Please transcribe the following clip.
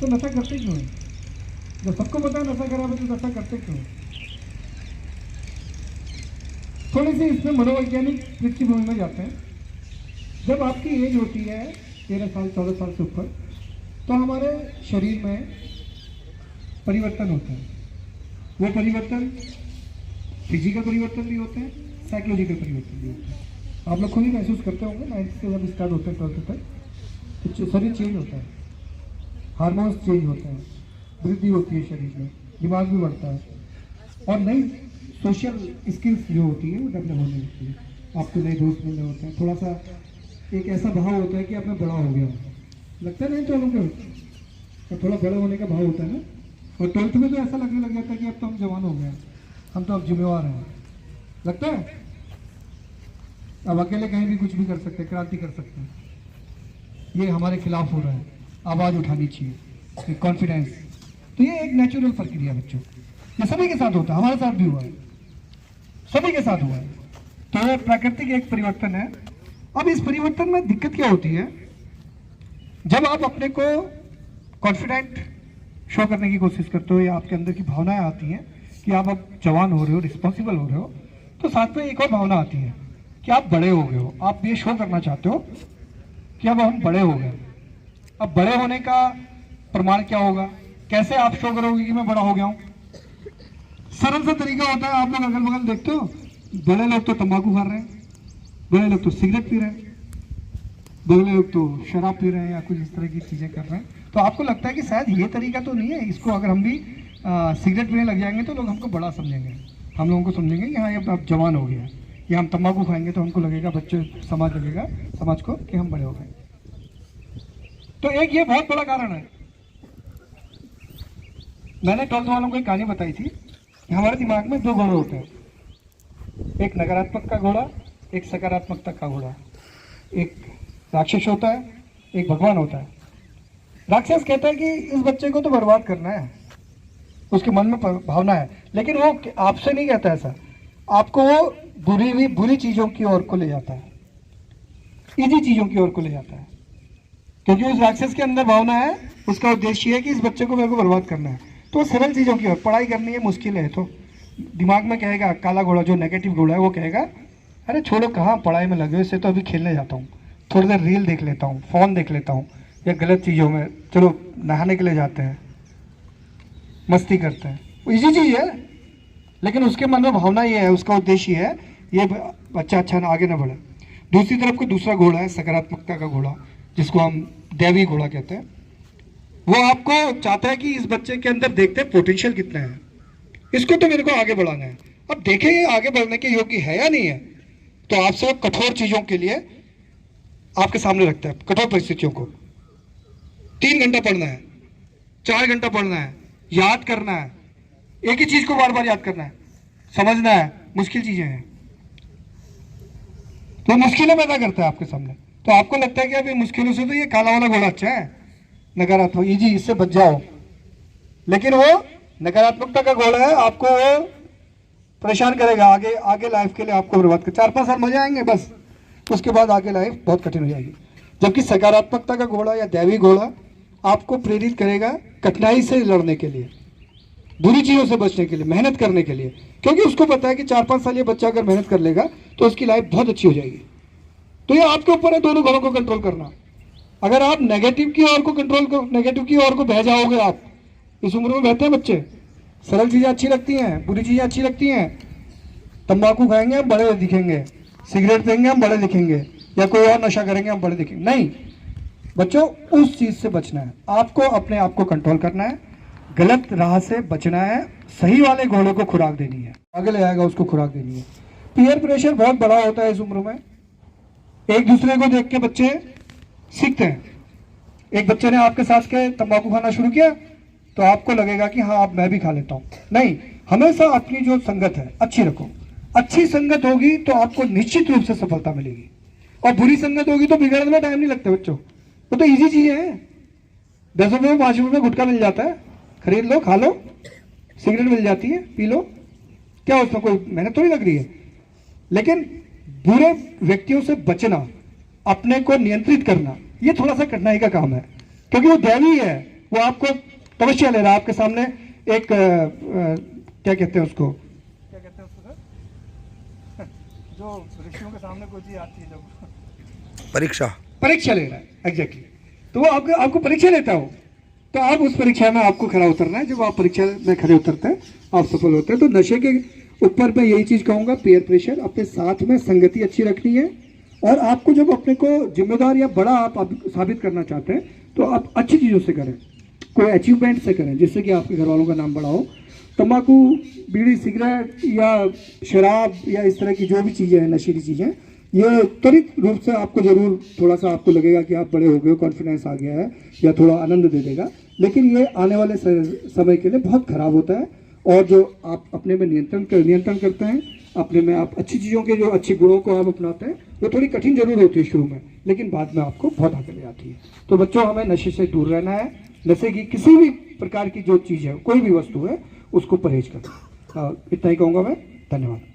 तो नशा करते क्यों है? जब सबको पता है नशा खराब है तो नशा करते क्यों है? थोड़ी सी इसमें मनोवैज्ञानिक दृष्टिभंगी में जाते हैं। जब आपकी एज होती है 13 साल 14 साल से ऊपर, तो हमारे शरीर में परिवर्तन होते हैं। वो परिवर्तन फिजिकल परिवर्तन भी होते हैं, साइकोलॉजिकल परिवर्तन भी होते हैं। आप लोग खुद ही महसूस करते होंगे, 9th से जब स्टार्ट होते हैं 12th तक तो शरीर चेंज होता है, हार्मोन्स चेंज होते हैं, वृद्धि होती है शरीर में, दिमाग भी बढ़ता है और नई सोशल स्किल्स जो होती है वो डेवलप होने लगती है। आपको नए दोस्त मिलने होते हैं, थोड़ा सा एक ऐसा भाव होता है कि आप में बड़ा हो गया लगता है, नहीं तो लोगों को थोड़ा बड़े होने का भाव होता है ना। और 12th में तो ऐसा लगने लग जाता है कि अब तो हम जवान हो गए, हम तो अब जिम्मेवार हैं, लगता है अब अकेले कहीं भी कुछ भी कर सकते हैं, क्रांति कर सकते हैं। ये हमारे खिलाफ हो रहा है, आवाज़ उठानी चाहिए, कॉन्फिडेंस। तो ये एक नेचुरल प्रक्रिया बच्चों, ये सभी के साथ होता है, हमारे साथ भी हुआ है, सभी के साथ हुआ है। तो ये प्राकृतिक एक परिवर्तन है। अब इस परिवर्तन में दिक्कत क्या होती है? जब आप अपने को कॉन्फिडेंट शो करने की कोशिश करते हो या आपके अंदर की भावनाएं आती हैं कि आप अब जवान हो रहे हो, रिस्पॉन्सिबल हो रहे हो, तो साथ में एक और भावना आती है कि आप बड़े हो गए हो। आप ये शो करना चाहते हो कि अब हम बड़े हो गए। अब बड़े होने का प्रमाण क्या होगा? कैसे आप शो करोगे कि मैं बड़ा हो गया हूं? सरल सा तरीका होता है, आप लोग अगल बगल देखते हो, बड़े लोग तो तंबाकू खा रहे हैं, बड़े लोग तो सिगरेट पी रहे हैं, बड़े लोग तो शराब पी रहे हैं या कुछ इस तरह की चीजें कर रहे हैं। तो आपको लगता है कि शायद ये तरीका तो नहीं है, इसको अगर हम भी सिगरेट पीने लग जाएंगे तो लोग हमको बड़ा समझेंगे, हम लोगों को समझेंगे कि हाँ ये अब जवान हो गया। या हम तंबाकू खाएंगे तो हमको लगेगा, बच्चे समाज लगेगा समाज को कि हम बड़े हो गए। तो एक ये बहुत बड़ा कारण है। मैंने 12th वालों को एक कहानी बताई थी कि हमारे दिमाग में 2 घोड़े होते हैं, एक नकारात्मक का घोड़ा, एक सकारात्मकता का घोड़ा। एक राक्षस होता है, एक भगवान होता है। राक्षस कहता है कि इस बच्चे को तो बर्बाद करना है, उसके मन में भावना है, लेकिन वो आपसे नहीं कहता ऐसा, आपको वो बुरी चीजों की ओर को ले जाता है, इजी चीजों की ओर को ले जाता है, क्योंकि उस राक्षस के अंदर भावना है, उसका उद्देश्य है कि इस बच्चे को मेरे को बर्बाद करना है। तो सरल चीजों की ओर, पढ़ाई करनी है मुश्किल है तो दिमाग में कहेगा, काला घोड़ा जो नेगेटिव घोड़ा है वो कहेगा अरे छोड़ो, कहाँ पढ़ाई में लगे हो, इससे तो अभी खेलने जाता हूँ, थोड़ी देर रील देख लेता हूँ, फोन देख लेता हूँ, या गलत चीज़ों में चलो नहाने के लिए जाते हैं, मस्ती करते हैं। वो इजी चीज़ है, लेकिन उसके मन में भावना ये है, उसका उद्देश्य है ये बच्चा अच्छा ना आगे ना बढ़े। दूसरी तरफ को दूसरा घोड़ा है, सकारात्मकता का घोड़ा, जिसको हम दैवी घोड़ा कहते हैं। वो आपको चाहता है कि इस बच्चे के अंदर देखते हैं पोटेंशियल कितना है, इसको तो मेरे को आगे बढ़ाना है। अब देखें ये आगे बढ़ने के योग्य है या नहीं है, तो आपसे कठोर चीजों के लिए आपके सामने रखता है, कठोर परिस्थितियों को। 3 घंटा पढ़ना है, 4 घंटा पढ़ना है, याद करना है, एक ही चीज को बार बार याद करना है, समझना है, मुश्किल चीजें हैं तो मुश्किलें पैदा करता है आपके सामने। तो आपको लगता है कि अभी मुश्किलों से तो ये काला वाला घोड़ा अच्छा है, नकारात्मक इजी, इससे बच जाओ, लेकिन वो नकारात्मकता का घोड़ा है, आपको वो परेशान करेगा, आगे आगे लाइफ के लिए आपको बर्बाद कर। 4-5 साल मजे आएंगे बस, उसके बाद आगे लाइफ बहुत कठिन हो जाएगी। जबकि सकारात्मकता का घोड़ा या दैवी घोड़ा आपको प्रेरित करेगा कठिनाई से लड़ने के लिए, बुरी चीजों से बचने के लिए, मेहनत करने के लिए, क्योंकि उसको पता है कि 4-5 साल ये बच्चा अगर मेहनत कर लेगा तो उसकी लाइफ बहुत अच्छी हो जाएगी। तो ये आपके ऊपर है दोनों घोड़ों को कंट्रोल करना। अगर आप नेगेटिव की ओर को कंट्रोल कर, नेगेटिव की ओर को बह जाओगे, आप इस उम्र में बहते हैं बच्चे, सरल चीजें अच्छी लगती हैं, बुरी चीजें अच्छी लगती हैं, तंबाकू खाएंगे हम बड़े दिखेंगे, सिगरेट पिएंगे हम बड़े दिखेंगे, या कोई और नशा करेंगे हम बड़े दिखेंगे। नहीं बच्चों, उस चीज से बचना है, आपको अपने आप को कंट्रोल करना है, गलत राह से बचना है, सही वाले घोड़े को खुराक देनी है, आगे ले आएगा उसको खुराक देनी है। पीयर प्रेशर बहुत बड़ा होता है इस उम्र में, एक दूसरे को देख के बच्चे सीखते हैं। एक बच्चे ने आपके साथ के तंबाकू खाना शुरू किया तो आपको लगेगा कि हाँ अब मैं भी खा लेता हूँ। नहीं, हमेशा अपनी जो संगत है अच्छी रखो, अच्छी संगत होगी तो आपको निश्चित रूप से सफलता मिलेगी, और बुरी संगत होगी तो बिगड़ने में टाइम नहीं लगता बच्चों। वो तो इजी चीजें हैं, 10 रुपये में 5 रुपये में गुटखा मिल जाता है, खरीद लो, खा लो, सिगरेट मिल जाती है, पी लो, क्या उसमें कोई मेहनत थोड़ी लग रही है। लेकिन बुरे व्यक्तियों से बचना, अपने को नियंत्रित करना, ये थोड़ा सा कठिनाई का काम है, क्योंकि वो दैवी है, वो आपको तपस्या ले रहा है आपके सामने एक क्या कहते हैं उसको सर जो ऋषियों के सामने कोई चीज आती है जब परीक्षा ले रहा है एग्जैक्टली। तो वो आपको परीक्षा लेता हो, तो आप उस परीक्षा में आपको खरा उतरना है। जब आप परीक्षा में खड़े उतरते हैं आप सफल होते हैं। तो नशे के ऊपर मैं यही चीज कहूंगा, पीयर प्रेशर, अपने साथ में संगति अच्छी रखनी है। और आपको जब अपने को जिम्मेदार या बड़ा आप साबित करना चाहते हैं तो आप अच्छी चीज़ों से करें, कोई अचीवमेंट से करें जिससे कि आपके घर वालों का नाम बड़ा हो। तंबाकू, बीड़ी, सिगरेट या शराब या इस तरह की जो भी चीज़ें हैं, नशीली चीज़ें, ये त्वरित रूप से आपको जरूर थोड़ा सा आपको लगेगा कि आप बड़े हो गए, कॉन्फिडेंस आ गया है या थोड़ा आनंद दे देगा, लेकिन ये आने वाले समय के लिए बहुत खराब होता है। और जो आप अपने में नियंत्रण करते हैं, अपने में आप अच्छी चीज़ों के जो अच्छे गुणों को आप अपनाते हैं, वो थोड़ी कठिन जरूर होती है शुरू में, लेकिन बाद में आपको बहुत आगे ले आती है। तो बच्चों, हमें नशे से दूर रहना है। नशे की किसी भी प्रकार की जो चीज़ है, कोई भी वस्तु है, उसको परहेज करें। इतना ही कहूँगा मैं। धन्यवाद।